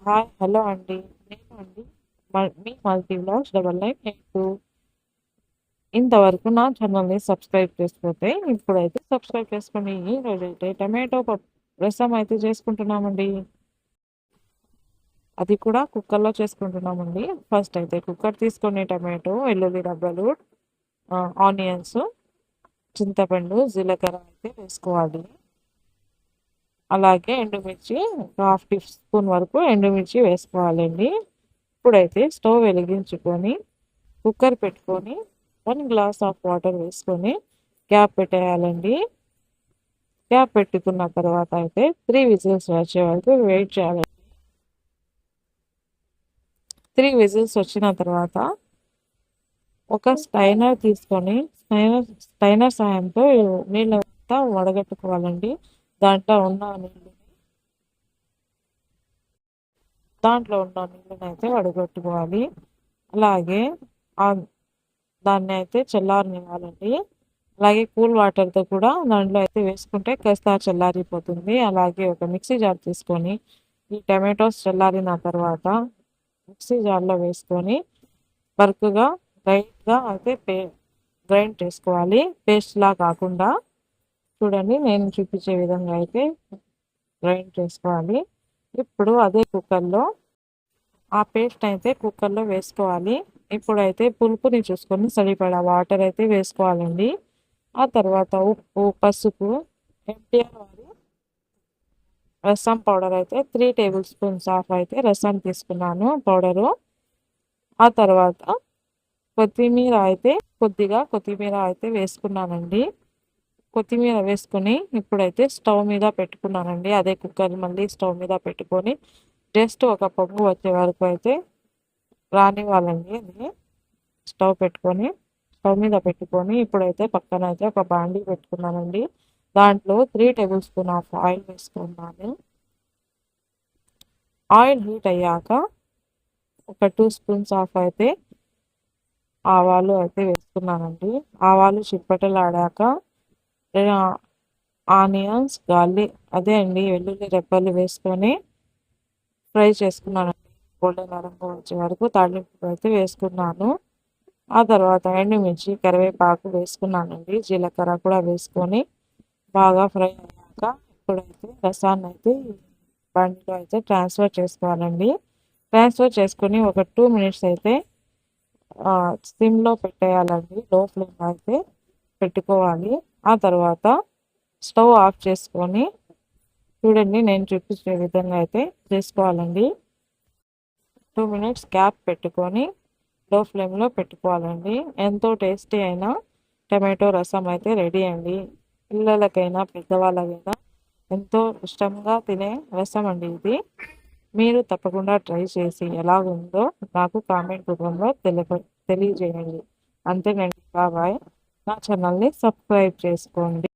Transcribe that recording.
Hi. Hello అండి. నేను అండి మీ మల్టీ వ్లాగ్స్ 9982. ఇంతవరకు నా ఛానల్‌ని సబ్స్క్రైబ్ చేసుకోతే ఇప్పుడైతే సబ్స్క్రైబ్ చేసుకోండి. ఈరోజైతే టమాటో రసం అయితే చేసుకుంటున్నామండి. అది కూడా కుక్కర్‌లో చేసుకుంటున్నామండి. ఫస్ట్ అయితే కుక్కర్ తీసుకొని టమాటో, వెల్లుల్లి రబ్బలు, ఆనియన్స్, చింతపండు, జీలకర్ర అయితే వేసుకోవాలి. అలాగే ఎండుమిర్చి ఒక హాఫ్ టీ స్పూన్ వరకు ఎండుమిర్చి వేసుకోవాలండి. ఇప్పుడైతే స్టవ్ వెలిగించుకొని కుక్కర్ పెట్టుకొని 1 గ్లాస్ ఆఫ్ వాటర్ వేసుకొని గ్యాప్ పెట్టేయాలండి. గ్యాప్ పెట్టుకున్న తర్వాత అయితే 3 విజిల్స్ వచ్చే వరకు వెయిట్ చేయాలి. 3 విజిల్స్ వచ్చిన తర్వాత ఒక స్టైనర్ తీసుకొని స్టైనర్ సాయంతో నీళ్ళంతా వడగట్టుకోవాలండి. దాంట్లో ఉన్న నీళ్ళని అయితే వడగట్టుకోవాలి. అలాగే దాన్ని అయితే చల్లారనివ్వాలండి. అలాగే కూల్ వాటర్తో కూడా దాంట్లో అయితే వేసుకుంటే కాస్త చల్లారిపోతుంది. అలాగే ఒక మిక్సీ జార్ తీసుకొని ఈ టమాటోస్ చల్లారిన తర్వాత మిక్సీ జార్లో వేసుకొని బరకుగా లైట్గా అయితే గ్రైండ్ చేసుకోవాలి. పేస్ట్లా కాకుండా చూడండి, నేను చూపించే విధంగా అయితే గ్రైండ్ చేసుకోవాలి. ఇప్పుడు అదే కుక్కర్లో ఆ పేస్ట్ అయితే కుక్కర్లో వేసుకోవాలి. ఇప్పుడైతే పులుపుని చూసుకొని సరిపడా వాటర్ అయితే వేసుకోవాలండి. ఆ తర్వాత ఉప్పు, పసుపు, ఎన్టీఆర్ వారి రసం పౌడర్ అయితే 3 టేబుల్ స్పూన్స్ ఆఫ్ అయితే రసం తీసుకున్నాను పౌడరు. ఆ తర్వాత కొత్తిమీర అయితే వేసుకున్నానండి. కొత్తిమీర వేసుకొని ఇప్పుడైతే స్టవ్ మీద పెట్టుకున్నానండి. అదే కుక్కర్ మళ్ళీ స్టవ్ మీద పెట్టుకొని జస్ట్ ఒక పొంగు వచ్చే వరకు అయితే రానివ్వాలండి. అది స్టవ్ మీద పెట్టుకొని ఇప్పుడైతే పక్కన అయితే ఒక బాండీ పెట్టుకున్నానండి. దాంట్లో 3 టేబుల్ స్పూన్ ఆఫ్ ఆయిల్ వేసుకున్నాను. ఆయిల్ హీట్ అయ్యాక ఒక 2 స్పూన్స్ ఆఫ్ అయితే ఆవాలు అయితే వేసుకున్నానండి. ఆవాలు చిటపటలాడాక ఆనియన్స్, అదే అండి వెల్లుల్లి రెబ్బలు వేసుకొని ఫ్రై చేసుకున్నానండి. గోల్డెన్ రంగు వచ్చే వరకు తాలింపు అయితే వేసుకున్నాను. ఆ తర్వాత ఎండుమిర్చి, కరివేపాకు వేసుకున్నానండి. జీలకర్ర కూడా వేసుకొని బాగా ఫ్రై అయ్యాక ఇప్పుడైతే రసాన్ని అయితే బండిలో అయితే ట్రాన్స్ఫర్ చేసుకోవాలండి. ట్రాన్స్ఫర్ చేసుకొని ఒక 2 మినిట్స్ అయితే సిమ్లో పెట్టేయాలండి. లో ఫ్లేమ్లో అయితే పెట్టుకోవాలి. ఆ తర్వాత స్టవ్ ఆఫ్ చేసుకొని చూడండి, నేను చూపించే విధంగా అయితే చేసుకోవాలండి. 2 మినిట్స్ గ్యాప్ పెట్టుకొని లో ఫ్లేమ్లో పెట్టుకోవాలండి. ఎంతో టేస్టీ అయిన టమాటో రసం అయితే రెడీ అండి. పిల్లలకైనా పెద్దవాళ్ళకైనా ఎంతో ఇష్టంగా తినే రసం అండి ఇది. మీరు తప్పకుండా ట్రై చేసి ఎలా ఉందో నాకు కామెంట్ రూపంలో తెలియజేయండి. అంతేనండి. బాబాయ్. నా ఛానల్ని సబ్స్క్రైబ్ చేసుకోండి.